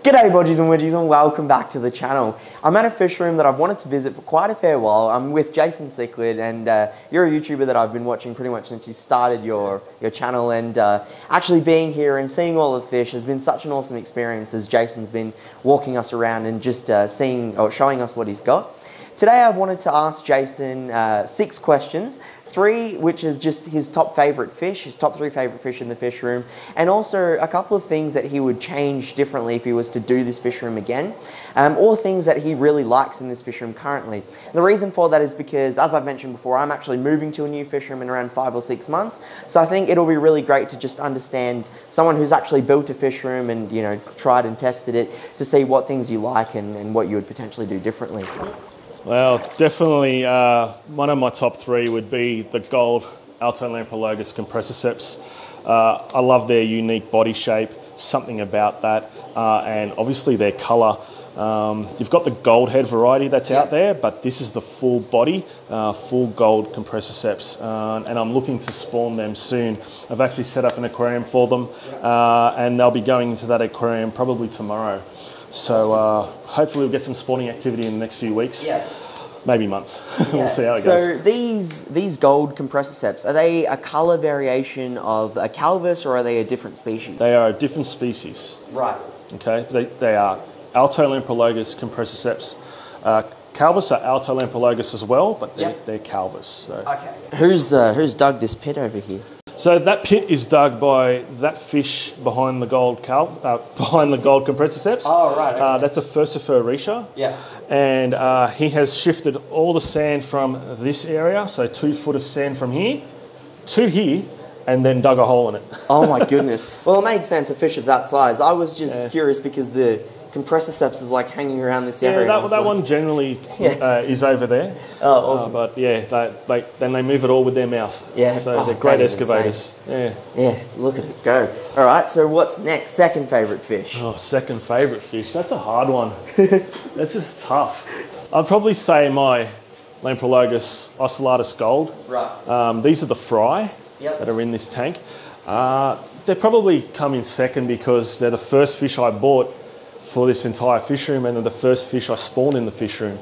G'day Bodgies and Widgies and welcome back to the channel. I'm at a fish room that I've wanted to visit for quite a fair while. I'm with Jason Cichlid, and you're a YouTuber that I've been watching pretty much since you started your channel, and actually being here and seeing all the fish has been such an awesome experience as Jason's been walking us around and just seeing or showing us what he's got. Today I've wanted to ask Jason 6 questions, 3 which is just his top favourite fish, his top 3 favourite fish in the fish room, and also a couple of things that he would change differently if he was to do this fish room again, or things that he really likes in this fish room currently. And the reason for that is because, as I've mentioned before, I'm actually moving to a new fish room in around 5 or 6 months, so I think it'll be really great to just understand someone who's actually built a fish room and, you know, tried and tested it to see what things you like and what you would potentially do differently. Well, definitely one of my top 3 would be the gold Altolamprologus Compreciceps. I love their unique body shape, something about that, and obviously their colour. You've got the gold head variety that's out there, but this is the full body, full gold Compreciceps, and I'm looking to spawn them soon. I've actually set up an aquarium for them, and they'll be going into that aquarium probably tomorrow. So hopefully we'll get some spawning activity in the next few weeks. Yeah. Maybe months. We'll see how it goes. So these gold Compreciceps, are they a colour variation of a Calvus, or are they a different species? They are a different species. Right. Okay, they are Altolamprologus Compreciceps. Calvus are Altolamprologus as well, but they're Calvus. So. Okay. Who's dug this pit over here? So that pit is dug by that fish behind the gold Compreciceps. Oh, right. Okay. That's a Furcifer Risha. Yeah. And he has shifted all the sand from this area, so 2 foot of sand from here to here, and then dug a hole in it. Oh my goodness. Well, it makes sense, a fish of that size. I was just curious because the Compreciceps is like hanging around this area. Yeah, that one generally is over there. Oh, awesome. But yeah, then they move it all with their mouth. Yeah. So they're great excavators. Yeah. Yeah, look at it go. All right, so what's next? Second favourite fish? Oh, second favourite fish. That's a hard one. That's just tough. I'd probably say my Lamprologus ocellatus gold. Right. These are the fry that are in this tank. They probably come in second because they're the first fish I bought for this entire fish room, and they're the first fish I spawned in the fish room.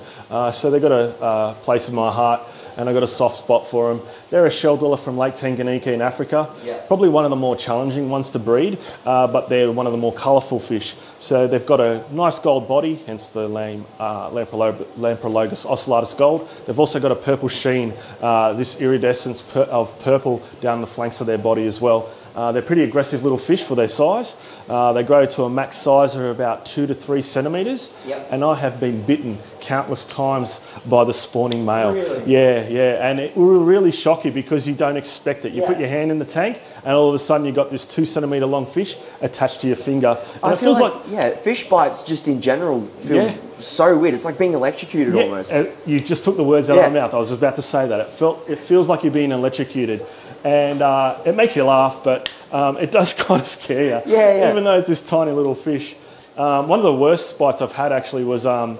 So they've got a place in my heart, and I've got a soft spot for them. They're a shell dweller from Lake Tanganyikan in Africa. Yeah. Probably one of the more challenging ones to breed, but they're one of the more colourful fish. So they've got a nice gold body, hence the name Lamprologus ocellatus gold. They've also got a purple sheen, this iridescence of purple down the flanks of their body as well. They're pretty aggressive little fish for their size. They grow to a max size of about 2 to 3 centimetres. Yep. And I have been bitten countless times by the spawning male. Really? Yeah, and it will really shock you because you don't expect it. You put your hand in the tank and all of a sudden you've got this 2 centimetre long fish attached to your finger. And I feel like fish bites just in general feel so weird. It's like being electrocuted almost. You just took the words out of my mouth. I was about to say that. It feels like you're being electrocuted. And it makes you laugh, but it does kind of scare you. Yeah. Even though it's this tiny little fish. One of the worst bites I've had actually was the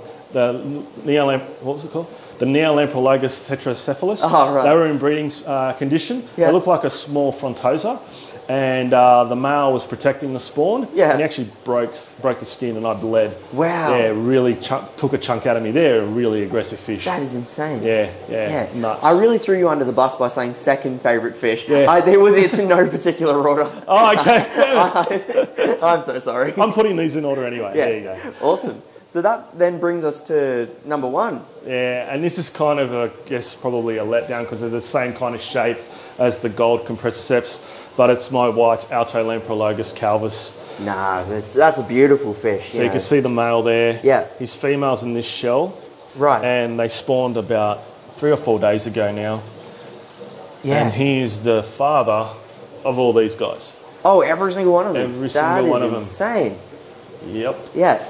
Neolamprologus tetracephalus. Oh, right. They were in breeding condition. They looked like a small frontosa, and the male was protecting the spawn. Yeah. And he actually broke the skin, and I bled. Wow. Yeah, really took a chunk out of me. They're a really aggressive fish. That is insane. Yeah, nuts. I really threw you under the bus by saying second favourite fish. Yeah. It's in no particular order. Oh, okay. I'm so sorry. I'm putting these in order anyway. Yeah. There you go. Awesome. So that then brings us to number 1. Yeah, and this is kind of, I guess, probably a letdown because they're the same kind of shape as the gold Compreciceps, but it's my white Altolamprologus Calvus. Nah, that's a beautiful fish. So you can see the male there. Yeah. His female's in this shell. Right. And they spawned about 3 or 4 days ago now. Yeah. And he is the father of all these guys. Oh, every single one of them? Every single one of them. That is insane. Yep. Yeah.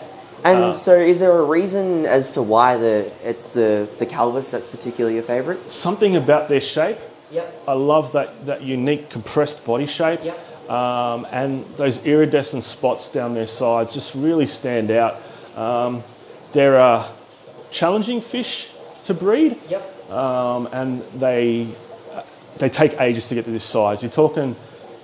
And so is there a reason as to why it's the Calvus that's particularly your favourite? Something about their shape. Yep. I love that unique compressed body shape. Yep. And those iridescent spots down their sides just really stand out. They're a challenging fish to breed. Yep. And they take ages to get to this size. You're talking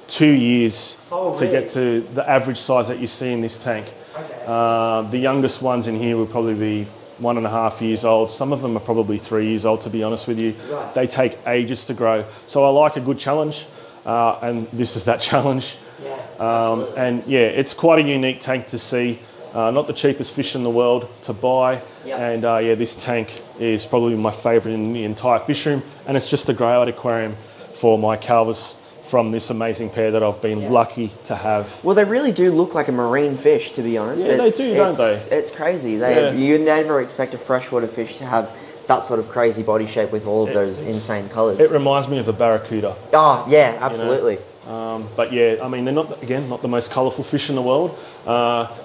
2 years to get to the average size that you see in this tank. Okay. The youngest ones in here will probably be 1.5 years old. Some of them are probably 3 years old, to be honest with you. Right. They take ages to grow. So I like a good challenge, and this is that challenge. Yeah, and yeah, it's quite a unique tank to see. Not the cheapest fish in the world to buy. Yep. And yeah, this tank is probably my favourite in the entire fish room. And it's just a grey out aquarium for my Calvus from this amazing pair that I've been lucky to have. Well, they really do look like a marine fish, to be honest. Yeah, they do, don't they? It's crazy. Yeah. You never expect a freshwater fish to have that sort of crazy body shape with all of those insane colours. It reminds me of a barracuda. Oh, yeah, absolutely. You know? But yeah, I mean, they're not the most colourful fish in the world.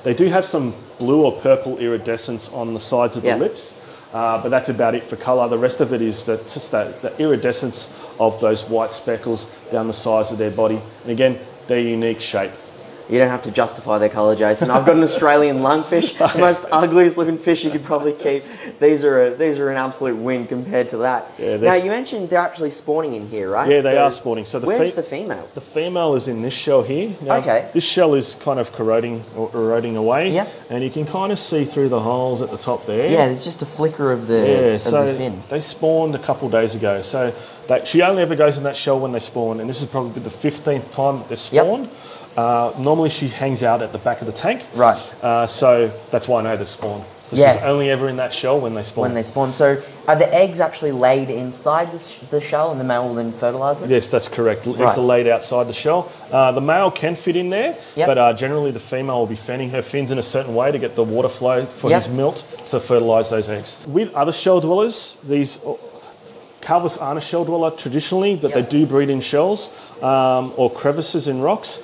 They do have some blue or purple iridescence on the sides of the lips. But that's about it for colour. The rest of it is just the iridescence of those white speckles down the sides of their body. And again, their unique shape. You don't have to justify their colour, Jason. I've got an Australian lungfish, the most ugliest looking fish you could probably keep. These are an absolute win compared to that. Yeah, now, you mentioned they're actually spawning in here, right? Yeah, they are spawning. So where's the female? The female is in this shell here. Now, okay. This shell is kind of corroding or eroding away. Yep. And you can kind of see through the holes at the top there. Yeah, there's just a flicker of the, the fin. They spawned a couple of days ago. So she only ever goes in that shell when they spawn, and this is probably the 15th time that they're spawned. Yep. Normally she hangs out at the back of the tank. Right. So that's why I know they've spawned. She's only ever in that shell when they spawn. When they spawn. So are the eggs actually laid inside the shell and the male will then fertilise it? Yes, that's correct. Eggs are laid outside the shell. The male can fit in there, but generally the female will be fanning her fins in a certain way to get the water flow for his milt to fertilise those eggs. With other shell dwellers, these Calvus aren't a shell dweller traditionally, but they do breed in shells or crevices in rocks.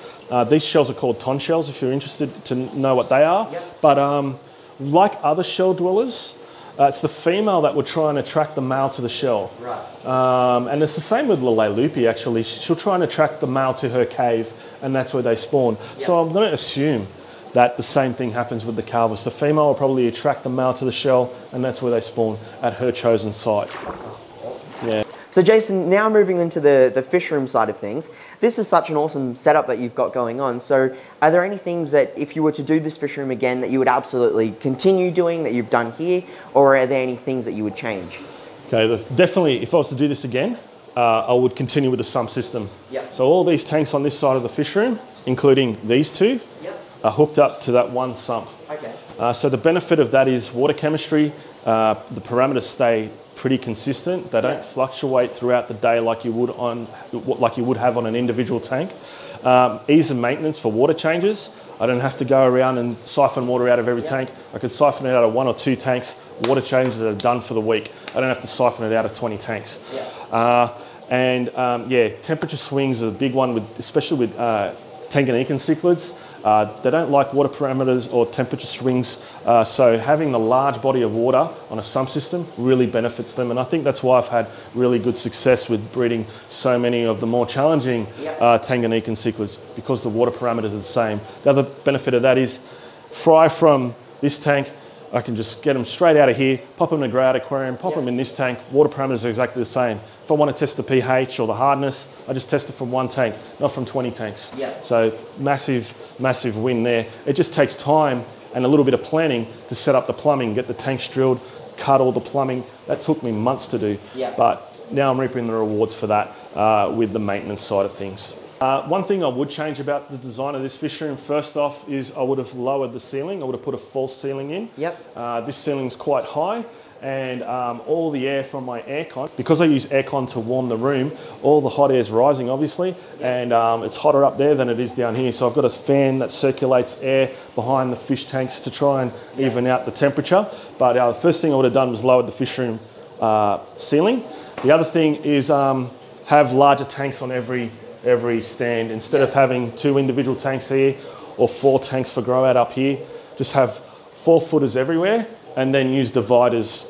These shells are called ton shells, if you're interested to know what they are. But like other shell dwellers, it's the female that will try and attract the male to the shell. Right. And it's the same with Lelelupi, actually. She'll try and attract the male to her cave, and that's where they spawn. So I'm going to assume that the same thing happens with the Calvus. The female will probably attract the male to the shell, and that's where they spawn, at her chosen site. Yeah. So Jason, now moving into the fish room side of things, this is such an awesome setup that you've got going on. So are there any things that if you were to do this fish room again that you would absolutely continue doing that you've done here, or are there any things that you would change? Okay, definitely if I was to do this again, I would continue with the sump system. So all these tanks on this side of the fish room, including these two, are hooked up to that one sump. Okay. So the benefit of that is water chemistry, the parameters stay pretty consistent. They don't fluctuate throughout the day like you would have on an individual tank. Ease of maintenance for water changes. I don't have to go around and siphon water out of every tank. I could siphon it out of 1 or 2 tanks. Water changes are done for the week. I don't have to siphon it out of 20 tanks. Temperature swings are a big one, especially with Tanganyikan cichlids. They don't like water parameters or temperature swings, so having a large body of water on a sump system really benefits them, and I think that's why I've had really good success with breeding so many of the more challenging Tanganyikan cichlids, because the water parameters are the same. The other benefit of that is fry from this tank, I can just get them straight out of here, pop them in a grey out aquarium, pop them in this tank, water parameters are exactly the same. If I want to test the pH or the hardness, I just test it from 1 tank, not from 20 tanks. So massive, massive win there. It just takes time and a little bit of planning to set up the plumbing, get the tanks drilled, cut all the plumbing. That took me months to do, but now I'm reaping the rewards for that with the maintenance side of things. One thing I would change about the design of this fish room, first off, is I would have lowered the ceiling. I would have put a false ceiling in. This ceiling's quite high, and all the air from my aircon, because I use aircon to warm the room, all the hot air is rising, obviously, and it's hotter up there than it is down here. So I've got a fan that circulates air behind the fish tanks to try and even out the temperature. But the first thing I would have done was lowered the fish room ceiling. The other thing is have larger tanks on every stand. Instead of having 2 individual tanks here or 4 tanks for grow out up here, just have 4 footers everywhere and then use dividers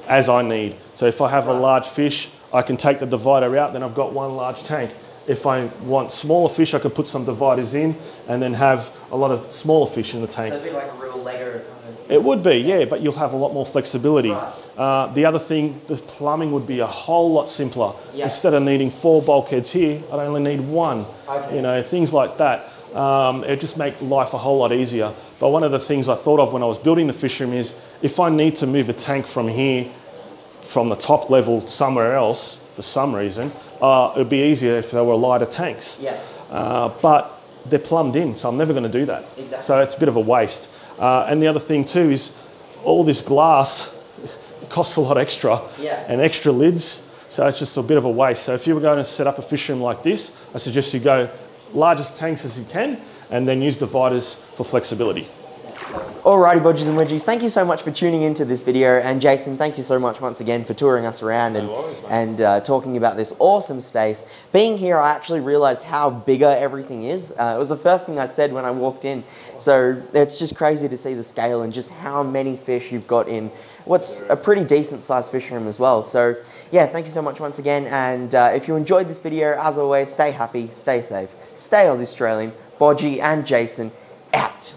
as I need. So if I have a large fish, I can take the divider out, then I've got 1 large tank. If I want smaller fish, I could put some dividers in and then have a lot of smaller fish in the tank. So it'd be like a real Lego kind of... It would be, yeah, but you'll have a lot more flexibility. The other thing, the plumbing would be a whole lot simpler. Instead of needing 4 bulkheads here, I'd only need 1. You know, things like that. It'd just make life a whole lot easier. But one of the things I thought of when I was building the fish room is, if I need to move a tank from here, from the top level somewhere else for some reason, it'd be easier if they were lighter tanks. Yeah. But they're plumbed in, so I'm never going to do that. Exactly. So it's a bit of a waste. And the other thing too is, all this glass costs a lot extra, and extra lids, so it's just a bit of a waste. So if you were going to set up a fish room like this, I suggest you go largest tanks as you can, and then use dividers for flexibility. Alrighty, Bodgies and Widgies, thank you so much for tuning into this video, and Jason, thank you so much once again for touring us around and talking about this awesome space. Being here, I actually realised how bigger everything is. It was the first thing I said when I walked in, so it's just crazy to see the scale and just how many fish you've got in what's a pretty decent sized fish room as well. So yeah, thank you so much once again, and if you enjoyed this video, as always, stay happy, stay safe, stay Aussie Australian. Bodgie and Jason out.